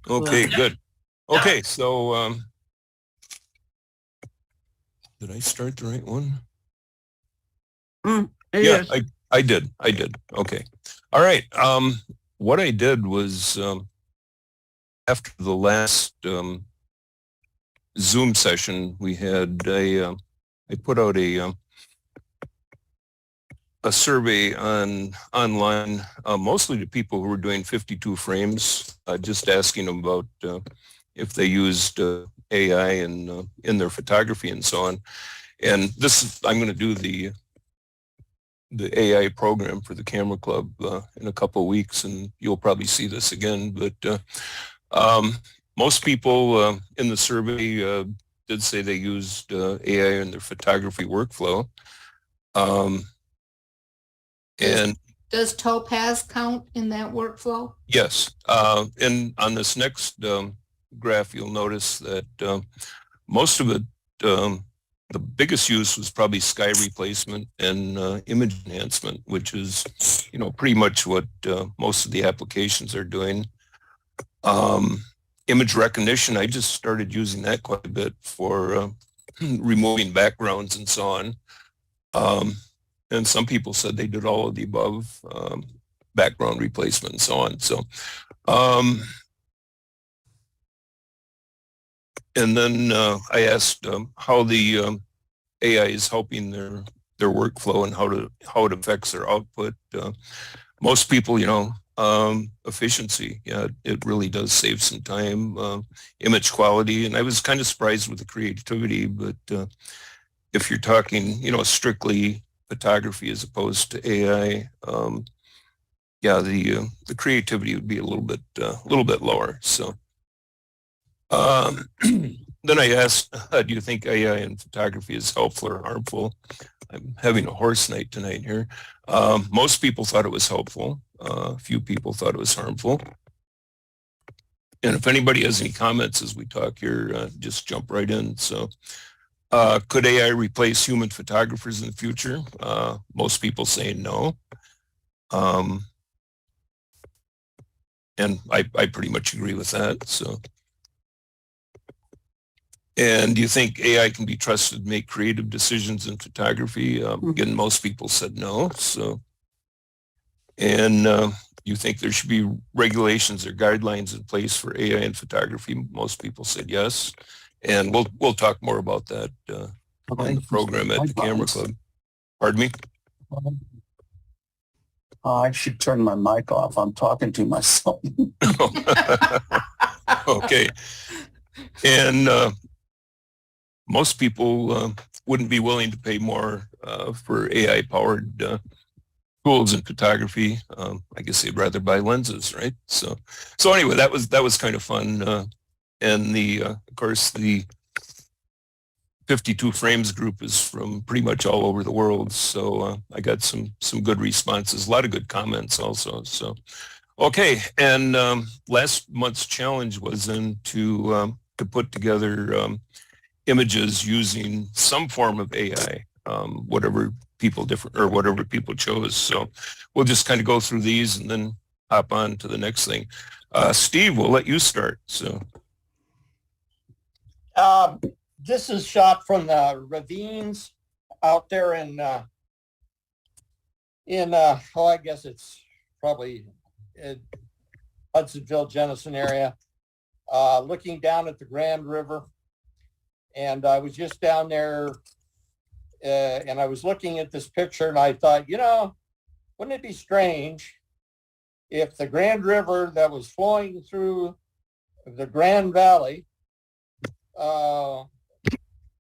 Okay, good. Okay, so did I start the right one? Yeah, Yes. I did. I did. Okay. All right. What I did was after the last Zoom session we had, I put out a survey online, mostly to people who were doing 52 frames, just asking them about if they used AI in their photography and so on. And I'm going to do the AI program for the Camera Club in a couple of weeks, and you'll probably see this again. But most people in the survey did say they used AI in their photography workflow. Um, Does and does Topaz count in that workflow? yes, and on this next graph, you'll notice that most of it, the biggest use was probably sky replacement and image enhancement, which is, pretty much what most of the applications are doing. Image recognition, I just started using that quite a bit for removing backgrounds and so on. And some people said they did all of the above, background replacement and so on. So, and then I asked how the AI is helping their workflow and how it affects their output. Most people, efficiency. Yeah, it really does save some time. Image quality, and I was kind of surprised with the creativity. But if you're talking, strictly photography as opposed to AI, yeah, the creativity would be a little bit lower. So. Then I asked, do you think AI in photography is helpful or harmful? I'm having a horse night tonight here. Most people thought it was helpful. A few people thought it was harmful. And if anybody has any comments as we talk here, just jump right in. So, could AI replace human photographers in the future? Most people say no. And I pretty much agree with that. So. And do you think AI can be trusted to make creative decisions in photography? Again, most people said no. So, and you think there should be regulations or guidelines in place for AI in photography? Most people said yes. And we'll talk more about that on the program at the Camera Club. Pardon me? I should turn my mic off. I'm talking to myself. Okay. And most people wouldn't be willing to pay more for AI-powered tools in photography. I guess they'd rather buy lenses, right? So anyway, that was kind of fun. And of course, the 52 Frames group is from pretty much all over the world. So I got some good responses, a lot of good comments also. So, okay. And last month's challenge was then to put together images using some form of AI, whatever people chose. So we'll just kind of go through these and then hop on to the next thing. Steve, we'll let you start. So. This is shot from the ravines out there in I guess it's probably Hudsonville, Jenison area, looking down at the Grand River. And I was just down there and I was looking at this picture and I thought, wouldn't it be strange if the Grand River that was flowing through the Grand Valley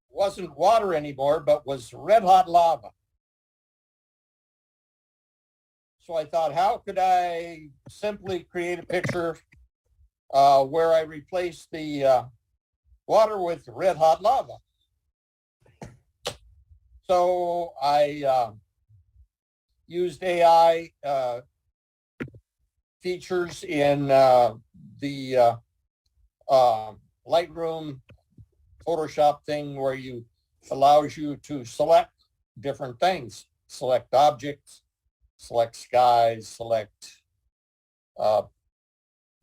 wasn't water anymore, but was red hot lava. So I thought, how could I simply create a picture where I replace the water with red hot lava? So I used AI features in the Lightroom Photoshop thing where allows you to select different things, select objects, select skies, select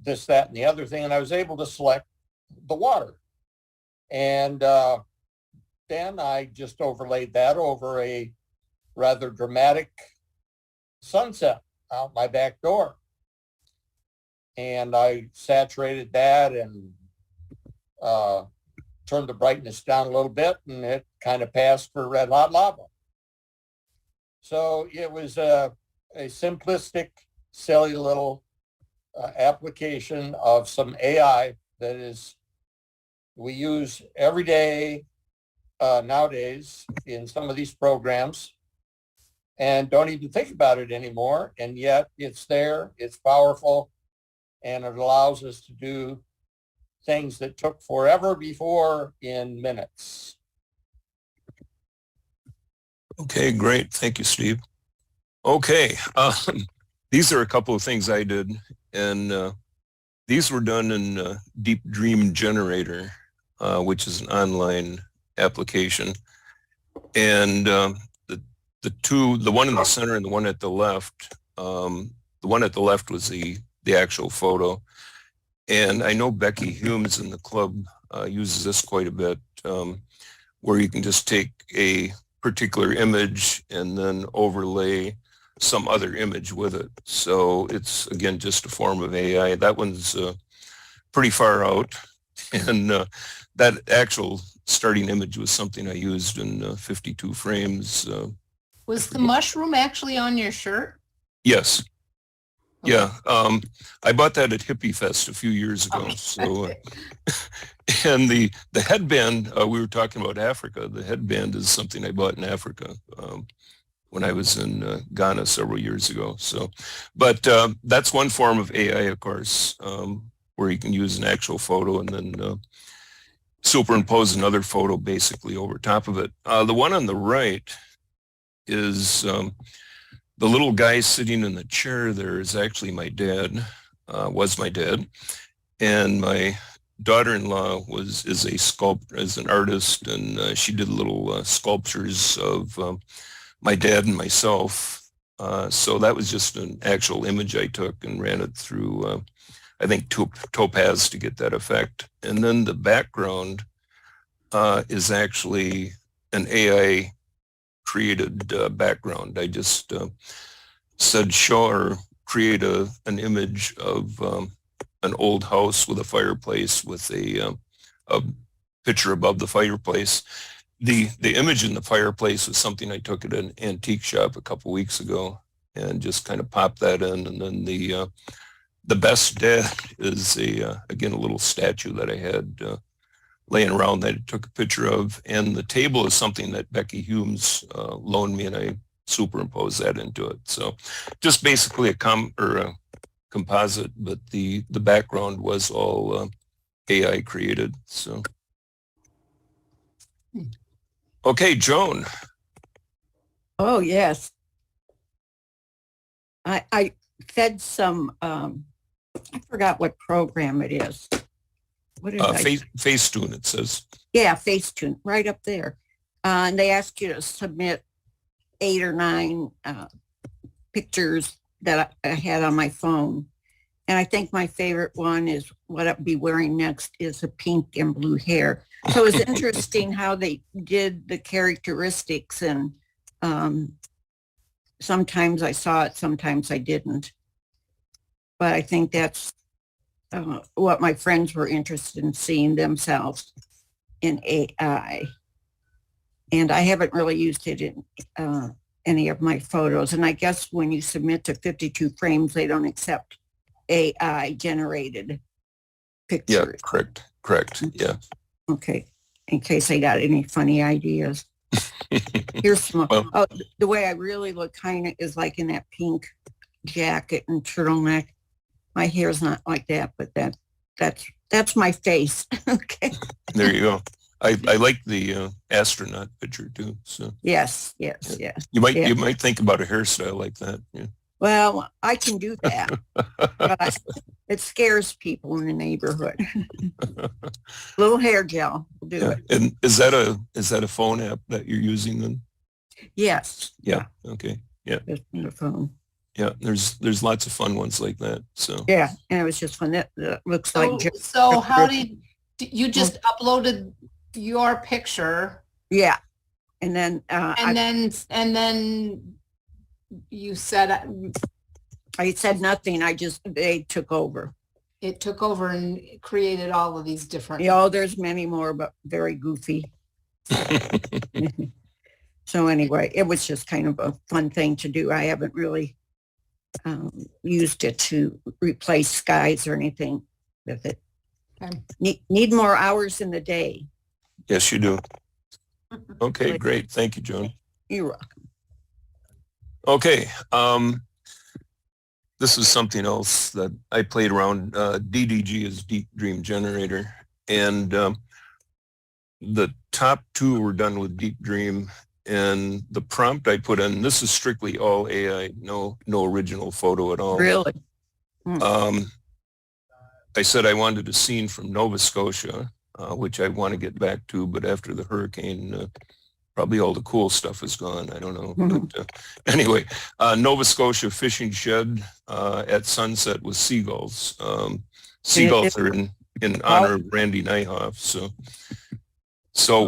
this, that, and the other thing. And I was able to select the water. And then I just overlaid that over a rather dramatic sunset out my back door. And I saturated that and turned the brightness down a little bit, and it kind of passed for red hot lava. So it was a simplistic, silly little application of some AI that is we use every day nowadays in some of these programs, and don't even think about it anymore. And yet it's there, it's powerful, and it allows us to do things that took forever before in minutes. Okay, great. Thank you, Steve. Okay, these are a couple of things I did, and these were done in Deep Dream Generator, which is an online application. And the one in the center and the one at the left, the one at the left was the actual photo. And I know Becky Humes in the club uses this quite a bit, where you can just take a particular image and then overlay some other image with it. So it's, again, just a form of AI. That one's pretty far out. And that actual starting image was something I used in 52 frames. Was the mushroom actually on your shirt? Yes. Okay. Yeah. I bought that at Hippie Fest a few years ago. Oh, So, okay. and the headband, we were talking about Africa. The headband is something I bought in Africa when I was in Ghana several years ago. So, but that's one form of AI, of course, where you can use an actual photo and then superimpose another photo basically over top of it. The one on the right is the little guy sitting in the chair there is actually my dad, was my dad. And my daughter-in-law is an artist, and she did little sculptures of my dad and myself. So that was just an actual image I took and ran it through, I think, Topaz to get that effect. And then the background is actually an AI created background. I just said show or create an image of an old house with a fireplace with a picture above the fireplace. The image in the fireplace was something I took at an antique shop a couple weeks ago and just kind of popped that in. And then the best dad is again, a little statue that I had laying around that I took a picture of. And the table is something that Becky Humes loaned me, and I superimposed that into it. So just basically a composite, but the background was all AI created. So, okay, Joan. Oh, yes. I fed some, I forgot what program it is. What did Facetune, it says. Yeah, Facetune, right up there. And they ask you to submit 8 or 9 pictures that I had on my phone. And I think my favorite one is what I'll be wearing next is a pink and blue hair. So it's interesting how they did the characteristics, and sometimes I saw it, sometimes I didn't. But I think that's what my friends were interested in, seeing themselves in AI. And I haven't really used it in any of my photos. And I guess when you submit to 52 frames, they don't accept AI generated pictures. Yeah, correct. Yeah. Okay. In case I got any funny ideas. Here's some. Well, the way I really look kind of is like in that pink jacket and turtleneck. My hair's not like that, but that's my face. Okay. there you go. I like the astronaut picture too. So Yes. you might think about a hairstyle like that. Yeah. Well, I can do that, but it scares people in the neighborhood. Little hair gel will do it. And is that a phone app that you're using then? Yes. Yeah. Okay. Yeah. Just on the phone. Yeah, there's lots of fun ones like that. So Yeah, and it was just fun. That looks like, So how did, you just uploaded your picture yeah. And then, and then you said I said nothing. They took over. it took over and created all of these different. There's many more, but very goofy. So anyway, it was just kind of a fun thing to do. I haven't really used it to replace skies or anything with it. Okay. Need more hours in the day. yes, you do. Okay, great. Thank you, Joan. You're welcome. Okay. This is something else that I played around. DDG is Deep Dream Generator. And the top two were done with Deep Dream. And the prompt I put in, this is strictly all AI, no original photo at all. Really? I said I wanted a scene from Nova Scotia, which I want to get back to, but after the hurricane, probably all the cool stuff is gone. I don't know. But, anyway, Nova Scotia fishing shed at sunset with seagulls. Seagulls are in honor of Randy Nyhoff. So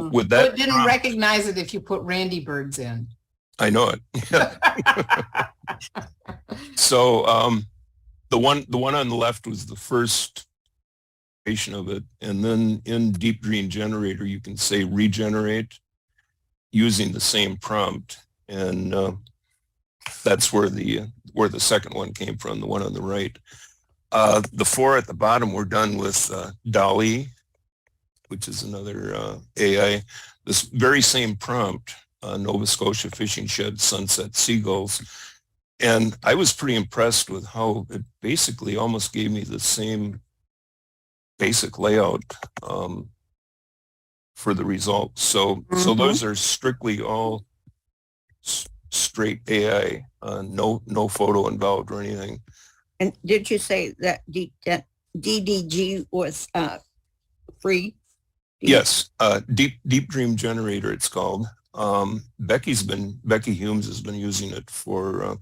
with So that, it didn't recognize it if you put Randy birds in. I know it. So the one on the left was the first iteration of it, and then in Deep Dream Generator you can say regenerate using the same prompt, and that's where the second one came from, the one on the right. The four at the bottom were done with DALL-E, which is another AI. This very same prompt, Nova Scotia fishing shed, sunset seagulls. And I was pretty impressed with how it basically almost gave me the same basic layout for the results. So those are strictly all straight AI, no photo involved or anything. And did you say that DDG was free? Yes, Deep Dream Generator, it's called. Becky Humes has been using it for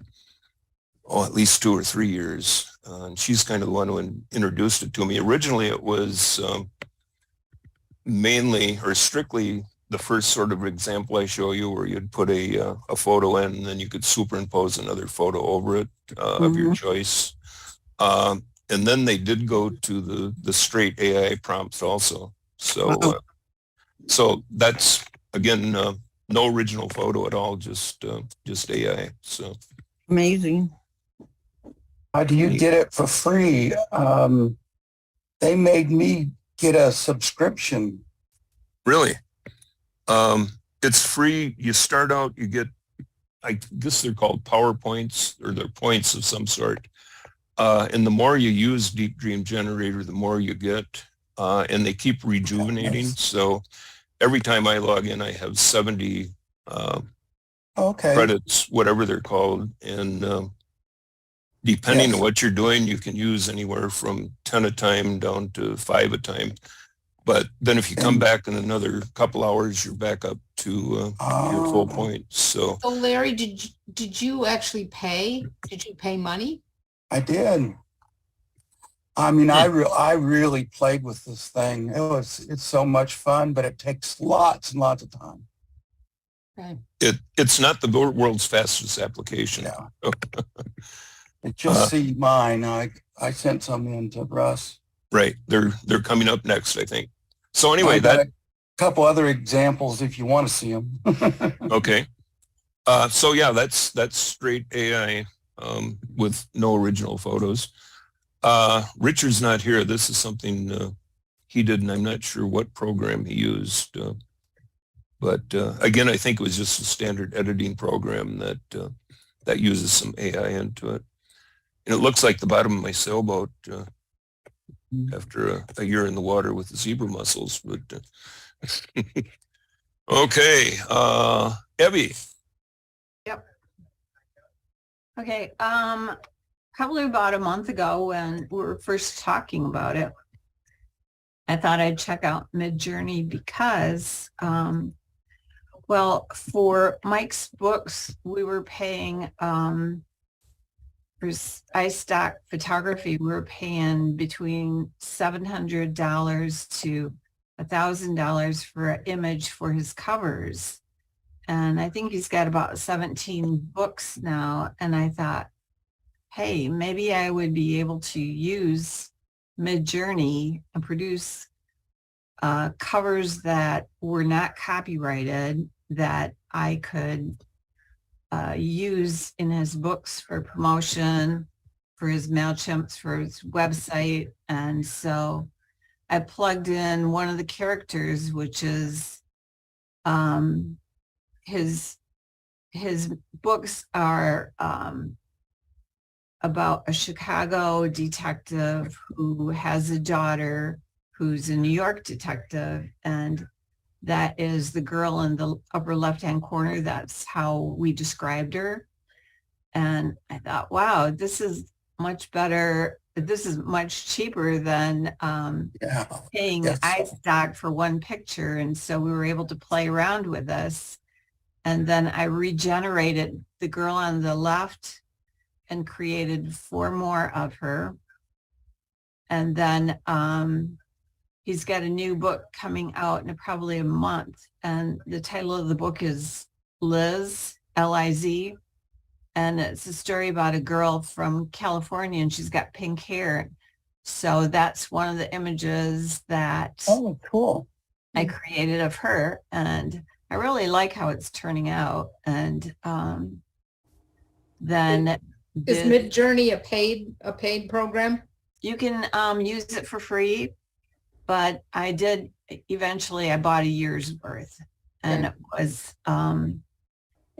at least 2 or 3 years, and she's kind of the one who introduced it to me. Originally, it was mainly or strictly the first sort of example I show you, where you'd put a photo in, and then you could superimpose another photo over it of your choice. And then they did go to the straight AI prompts also. So, so that's again no original photo at all, just AI. So Amazing. How do you get it for free? They made me get a subscription. really, it's free. You start out, you get, I guess they're called PowerPoints, or they're points of some sort. And the more you use Deep Dream Generator, the more you get. And they keep rejuvenating. So every time I log in, I have 70 credits, whatever they're called. And depending on what you're doing, you can use anywhere from 10 a time down to 5 a time. But then if you come back in another couple hours, you're back up to your full point. So Larry, did you actually pay? Did you pay money? I did. I mean, I really played with this thing. It's so much fun, but it takes lots and lots of time. Okay. it's not the world's fastest application. Yeah. Just see mine. I sent some in to Russ. Right. They're coming up next, I think. So anyway, I got a couple other examples if you want to see them. okay. So yeah, that's straight AI with no original photos. Richard's not here. This is something he did, and I'm not sure what program he used. But again, I think it was just a standard editing program that uses some AI into it. And it looks like the bottom of my sailboat after a year in the water with the zebra mussels. But okay, Evie. Yep. Okay. Probably about a month ago when we were first talking about it, I thought I'd check out Midjourney because, well, for Mike's books, we were paying for iStock photography, we're paying between $700 to $1,000 for an image for his covers. And I think he's got about 17 books now. And I thought, hey, maybe I would be able to use Midjourney and produce covers that were not copyrighted that I could use in his books for promotion, for his MailChimps, for his website. And so I plugged in one of the characters, which is his books are about a Chicago detective who has a daughter who's a New York detective, and that is the girl in the upper left-hand corner. That's how we described her. And I thought, wow, this is much better. This is much cheaper than Yeah. paying Yes. iStock for one picture. And so we were able to play around with this. And then I regenerated the girl on the left and created 4 more of her. And then he's got a new book coming out in probably a month. And the title of the book is Liz, L-I-Z. And it's a story about a girl from California, and she's got pink hair. So that's one of the images that Oh, cool. I created of her. And I really like how it's turning out. And then Is Midjourney a paid program? you can use it for free, but I did eventually, I bought a year's worth, and it was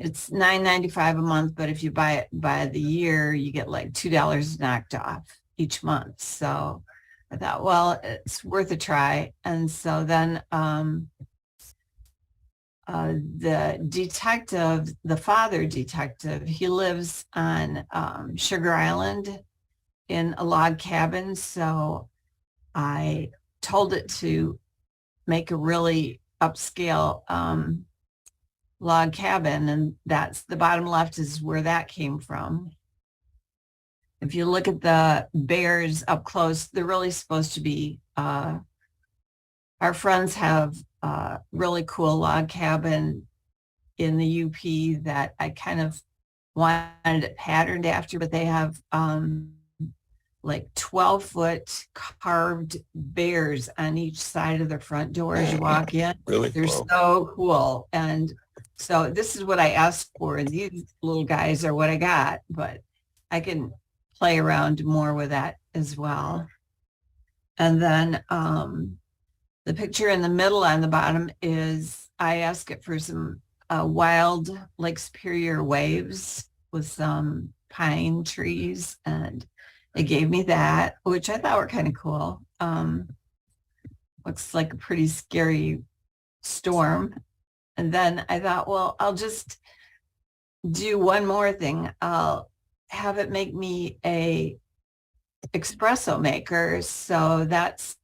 it's $9.95 a month, but if you buy it by the year, you get like $2 knocked off each month. So I thought, well, it's worth a try. And so then the detective, the father detective, he lives on Sugar Island in a log cabin. So I told it to make a really upscale log cabin, and that's the bottom left is where that came from. If you look at the bears up close, they're really supposed to be, our friends have a really cool log cabin in the UP that I kind of wanted it patterned after, but they have like 12-foot carved bears on each side of the front door as you walk in. Really? They're Wow. so cool. And so this is what I asked for. These little guys are what I got, but I can play around more with that as well. And then the picture in the middle on the bottom is, I asked it for some wild Lake Superior waves with some pine trees, and it gave me that, which I thought were kind of cool. Looks like a pretty scary storm. And then I thought, well, I'll just do one more thing. I'll have it make me a espresso maker. So that's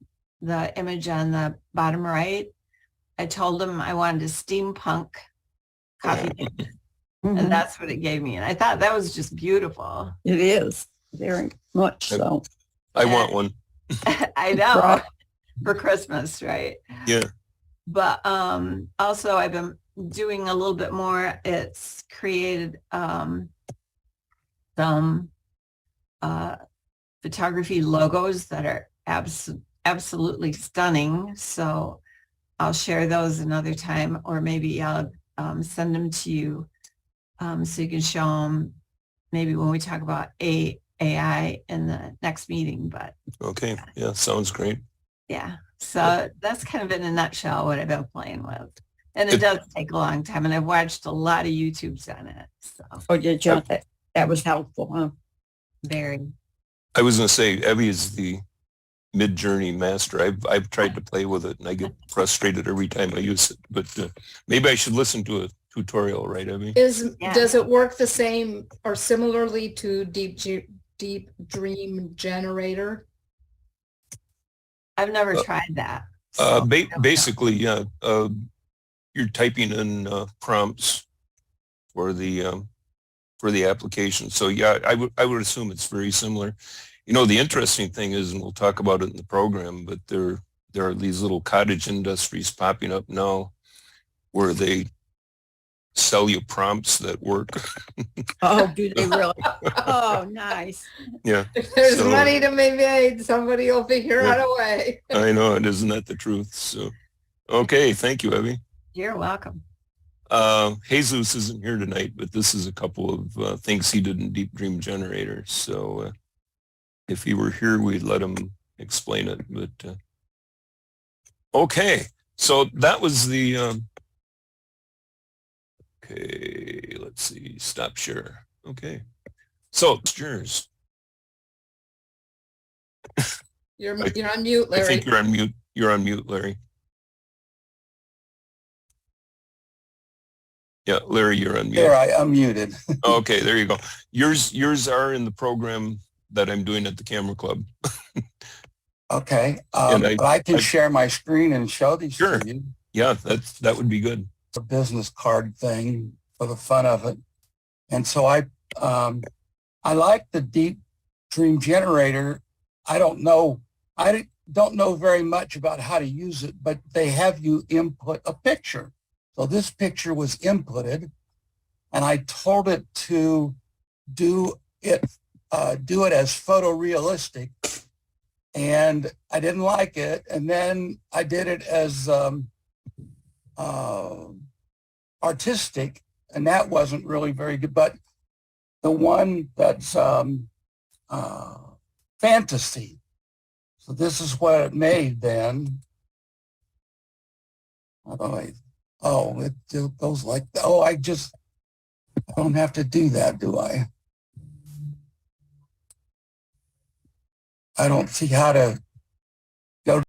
the image on the bottom right. I told him I wanted a steampunk coffee maker, Mhm. and that's what it gave me. And I thought that was just beautiful. It is very much so. I want one. I know. Right. For Christmas, right? Yeah. But also I've been doing a little bit more. It's created some photography logos that are absolutely stunning. So I'll share those another time, or maybe I'll send them to you so you can show them maybe when we talk about AI in the next meeting. But Okay. Yeah. Sounds great. yeah, so that's kind of in a nutshell what I've been playing with. And it does take a long time, and I've watched a lot of YouTubes on it. So Oh, did you? That was helpful, huh? very. I was going to say, Evie is the Midjourney master. I've tried to play with it, and I get frustrated every time I use it. But maybe I should listen to a tutorial, right, Evie? Yeah. Does it work the same or similarly to Deep Dream Generator? I've never Uh, tried that. so I don't know. Basically, yeah. You're typing in prompts for the for the application. So yeah, I would assume it's very similar. You know, the interesting thing is, and we'll talk about it in the program, but there are these little cottage industries popping up now where they sell you prompts that work. Oh, do they really? Oh, nice. Yeah, If there's So- money to be made, somebody will figure Yeah. out a way. I know it. Isn't that the truth? So, okay. Thank you, Evie. You're welcome. Jesus isn't here tonight, but this is a couple of things he did in Deep Dream Generator. So if he were here, we'd let him explain it. But okay, so that was the okay. Let's see. Stop share. Okay, so it's yours. You're on mute, I Larry. think you're on mute. You're on mute, Larry. Yeah, Larry, you're on mute. There, I unmuted. Okay, there you go. Yours are in the program that I'm doing at the Camera Club. Okay. And But I can I- share my screen and show these Sure. to you. Yeah, that would be good. It's a business card thing for the fun of it. And so I like the Deep Dream Generator. I don't know very much about how to use it, but they have you input a picture. So this picture was inputted, and I told it to do it as photorealistic, and I didn't like it. And then I did it as artistic, and that wasn't really very good. But the one that's fantasy. So this is what it made then. It goes like, I don't have to do that, do I? I don't see how to